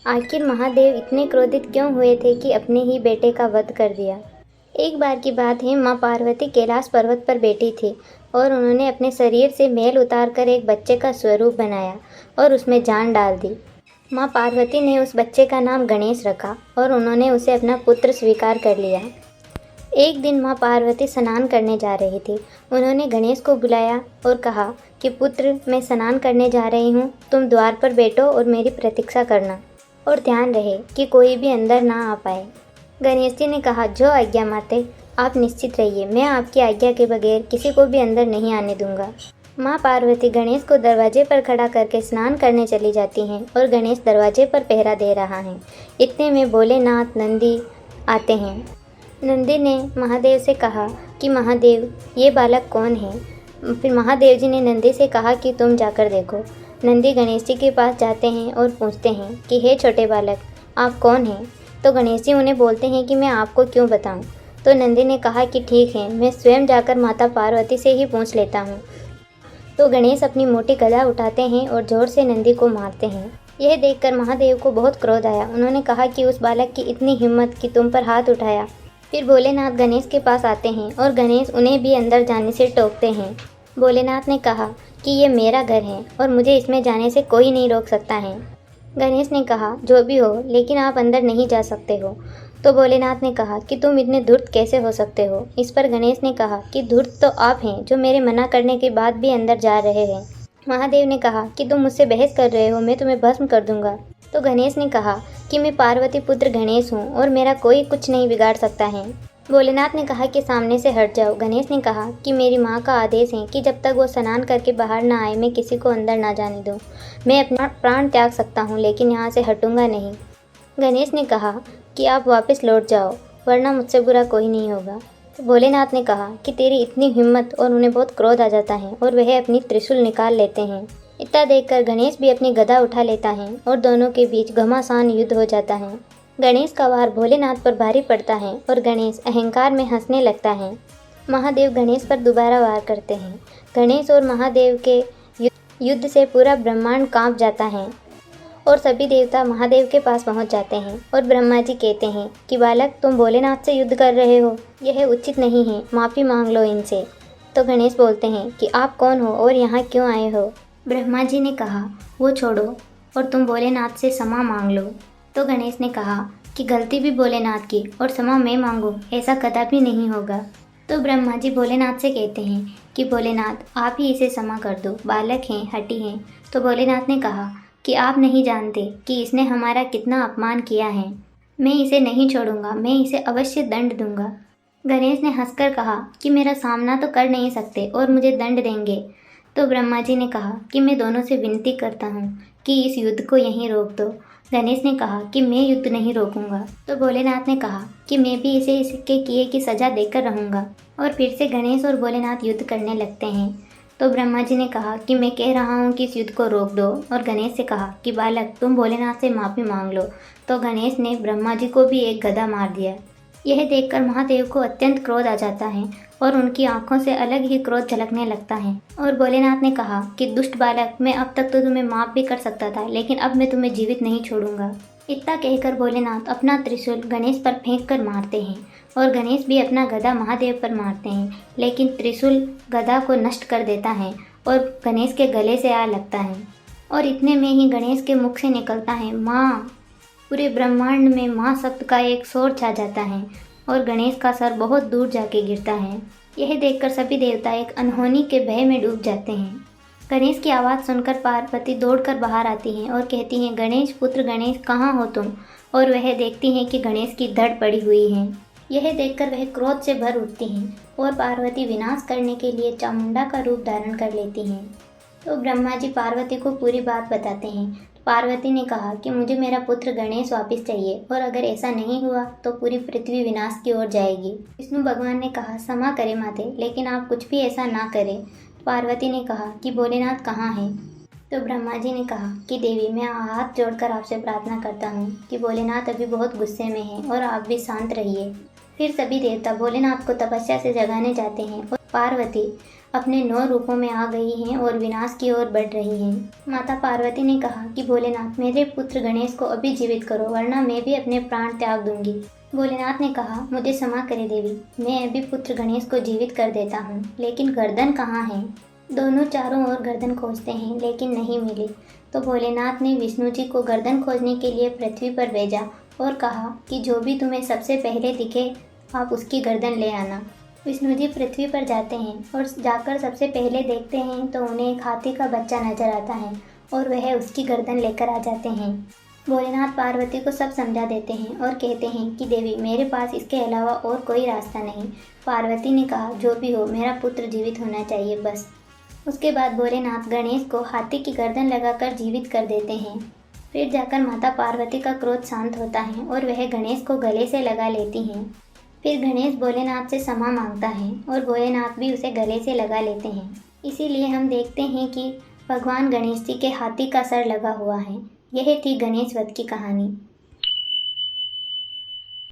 आखिर महादेव इतने क्रोधित क्यों हुए थे कि अपने ही बेटे का वध कर दिया। एक बार की बात है, माँ पार्वती कैलाश पर्वत पर बैठी थी और उन्होंने अपने शरीर से मैल उतारकर एक बच्चे का स्वरूप बनाया और उसमें जान डाल दी। माँ पार्वती ने उस बच्चे का नाम गणेश रखा और उन्होंने उसे अपना पुत्र स्वीकार कर लिया। एक दिन माँ पार्वती स्नान करने जा रही थी। उन्होंने गणेश को बुलाया और कहा कि पुत्र, मैं स्नान करने जा रही हूँ, तुम द्वार पर बैठो और मेरी प्रतीक्षा करना और ध्यान रहे कि कोई भी अंदर ना आ पाए। गणेश जी ने कहा, जो आज्ञा माते, आप निश्चित रहिए, मैं आपकी आज्ञा के बगैर किसी को भी अंदर नहीं आने दूंगा। माँ पार्वती गणेश को दरवाजे पर खड़ा करके स्नान करने चली जाती हैं और गणेश दरवाजे पर पहरा दे रहा है। इतने में भोलेनाथ नंदी आते हैं। नंदी ने महादेव से कहा कि महादेव, ये बालक कौन है। फिर महादेव जी ने नंदी से कहा कि तुम जाकर देखो। नंदी गणेश जी के पास जाते हैं और पूछते हैं कि हे छोटे बालक, आप कौन हैं। तो गणेश जी उन्हें बोलते हैं कि मैं आपको क्यों बताऊं। तो नंदी ने कहा कि ठीक है, मैं स्वयं जाकर माता पार्वती से ही पूछ लेता हूं। तो गणेश अपनी मोटी गदा उठाते हैं और जोर से नंदी को मारते हैं। यह देखकर महादेव को बहुत क्रोध आया। उन्होंने कहा कि उस बालक की इतनी हिम्मत कि तुम पर हाथ उठाया। फिर भोलेनाथ गणेश के पास आते हैं और गणेश उन्हें भी अंदर जाने से टोकते हैं। भोलेनाथ ने कहा कि ये मेरा घर है और मुझे इसमें जाने से कोई नहीं रोक सकता है। गणेश ने कहा, जो भी हो, लेकिन आप अंदर नहीं जा सकते हो। तो भोलेनाथ ने कहा कि तुम इतने धूर्त कैसे हो सकते हो। इस पर गणेश ने कहा कि धूर्त तो आप हैं, जो मेरे मना करने के बाद भी अंदर जा रहे हैं। महादेव ने कहा कि तुम मुझसे बहस कर रहे हो, मैं तुम्हें भस्म कर दूंगा। तो गणेश ने कहा कि मैं पार्वती पुत्र गणेश हूँ और मेरा कोई कुछ नहीं बिगाड़ सकता है। भोलेनाथ ने कहा कि सामने से हट जाओ। गणेश ने कहा कि मेरी माँ का आदेश है कि जब तक वो स्नान करके बाहर ना आए, मैं किसी को अंदर ना जाने दूँ। मैं अपना प्राण त्याग सकता हूँ, लेकिन यहाँ से हटूंगा नहीं। गणेश ने कहा कि आप वापस लौट जाओ, वरना मुझसे बुरा कोई नहीं होगा। तो भोलेनाथ ने कहा कि तेरी इतनी हिम्मत, और उन्हें बहुत क्रोध आ जाता है और वह अपनी त्रिशूल निकाल लेते हैं। इतना देखकर गणेश भी अपनी गदा उठा लेता है और दोनों के बीच घमासान युद्ध हो जाता है। गणेश का वार भोलेनाथ पर भारी पड़ता है और गणेश अहंकार में हंसने लगता है। महादेव गणेश पर दोबारा वार करते हैं। गणेश और महादेव के युद्ध से पूरा ब्रह्मांड कांप जाता है और सभी देवता महादेव के पास पहुंच जाते हैं और ब्रह्मा जी कहते हैं कि बालक, तुम भोलेनाथ से युद्ध कर रहे हो, यह उचित नहीं है, माफ़ी मांग लो इनसे। तो गणेश बोलते हैं कि आप कौन हो और यहाँ क्यों आए हो। ब्रह्मा जी ने कहा, वो छोड़ो और तुम भोलेनाथ से क्षमा मांग लो। तो गणेश ने कहा कि गलती भी भोलेनाथ की और क्षमा मैं मांगूं, ऐसा कदापि नहीं होगा। तो ब्रह्मा जी भोलेनाथ से कहते हैं कि भोलेनाथ, आप ही इसे क्षमा कर दो, बालक हैं, हठी हैं। तो भोलेनाथ ने कहा कि आप नहीं जानते कि इसने हमारा कितना अपमान किया है। मैं इसे नहीं छोड़ूंगा, मैं इसे अवश्य दंड दूंगा। गणेश ने हंसकर कहा कि मेरा सामना तो कर नहीं सकते और मुझे दंड देंगे। तो ब्रह्मा जी ने कहा कि मैं दोनों से विनती करता हूँ कि इस युद्ध को यहीं रोक दो। गणेश ने कहा कि मैं युद्ध नहीं रोकूंगा। तो भोलेनाथ ने कहा कि मैं भी इसे इसके किए की सजा देकर रहूंगा। और फिर से गणेश और भोलेनाथ युद्ध करने लगते हैं। तो ब्रह्मा जी ने कहा कि मैं कह रहा हूँ कि इस युद्ध को रोक दो, और गणेश से कहा कि बालक, तुम भोलेनाथ से माफ़ी मांग लो। तो गणेश ने ब्रह्मा जी को भी एक गदा मार दिया। यह देखकर महादेव को अत्यंत क्रोध आ जाता है और उनकी आंखों से अलग ही क्रोध झलकने लगता है। और भोलेनाथ ने कहा कि दुष्ट बालक, मैं अब तक तो तुम्हें माफ़ भी कर सकता था, लेकिन अब मैं तुम्हें जीवित नहीं छोड़ूंगा। इतना कहकर भोलेनाथ अपना त्रिशूल गणेश पर फेंक कर मारते हैं और गणेश भी अपना गदा महादेव पर मारते हैं, लेकिन त्रिशूल गदा को नष्ट कर देता है और गणेश के गले से आ लगता है। और इतने में ही गणेश के मुख से निकलता है, माँ। पूरे ब्रह्मांड में माँ शब्द का एक शोर छा जाता है और गणेश का सर बहुत दूर जाके गिरता है। यह देखकर सभी देवता एक अनहोनी के भय में डूब जाते हैं। गणेश की आवाज़ सुनकर पार्वती दौड़कर बाहर आती हैं और कहती हैं, गणेश पुत्र गणेश, कहाँ हो तुम। और वह देखती हैं कि गणेश की धड़ पड़ी हुई है। यह देखकर वह क्रोध से भर उठती हैं और पार्वती विनाश करने के लिए चामुंडा का रूप धारण कर लेती हैं। तो ब्रह्मा जी पार्वती को पूरी बात बताते हैं। पार्वती ने कहा कि मुझे मेरा पुत्र गणेश वापस चाहिए, और अगर ऐसा नहीं हुआ तो पूरी पृथ्वी विनाश की ओर जाएगी। विष्णु भगवान ने कहा, क्षमा करें माते, लेकिन आप कुछ भी ऐसा ना करें। पार्वती ने कहा कि भोलेनाथ कहाँ हैं। तो ब्रह्मा जी ने कहा कि देवी, मैं हाथ जोड़कर आपसे प्रार्थना करता हूँ कि भोलेनाथ अभी बहुत गुस्से में हैं और आप भी शांत रहिए। फिर सभी देवता भोलेनाथ को तपस्या से जगाने जाते हैं पार्वती अपने 9 रूपों में आ गई हैं और विनाश की ओर बढ़ रही हैं। माता पार्वती ने कहा कि भोलेनाथ, मेरे पुत्र गणेश को अभी जीवित करो, वरना मैं भी अपने प्राण त्याग दूंगी। भोलेनाथ ने कहा, मुझे क्षमा करे देवी, मैं अभी पुत्र गणेश को जीवित कर देता हूँ, लेकिन गर्दन कहाँ है? दोनों चारों ओर गर्दन खोजते हैं लेकिन नहीं मिली। तो भोलेनाथ ने विष्णु जी को गर्दन खोजने के लिए पृथ्वी पर भेजा और कहा कि जो भी तुम्हें सबसे पहले दिखे आप उसकी गर्दन ले आना। विष्णु जी पृथ्वी पर जाते हैं और जाकर सबसे पहले देखते हैं तो उन्हें एक हाथी का बच्चा नजर आता है और वह उसकी गर्दन लेकर आ जाते हैं। भोलेनाथ पार्वती को सब समझा देते हैं और कहते हैं कि देवी, मेरे पास इसके अलावा और कोई रास्ता नहीं। पार्वती ने कहा, जो भी हो, मेरा पुत्र जीवित होना चाहिए बस। उसके बाद भोलेनाथ गणेश को हाथी की गर्दन लगाकर जीवित कर देते हैं। फिर जाकर माता पार्वती का क्रोध शांत होता है और वह गणेश को गले से लगा लेती हैं। फिर गणेश भोलेनाथ से क्षमा मांगता है और भोलेनाथ भी उसे गले से लगा लेते हैं। इसीलिए हम देखते हैं कि भगवान गणेश जी के हाथी का सर लगा हुआ है। यह थी गणेश वध की कहानी।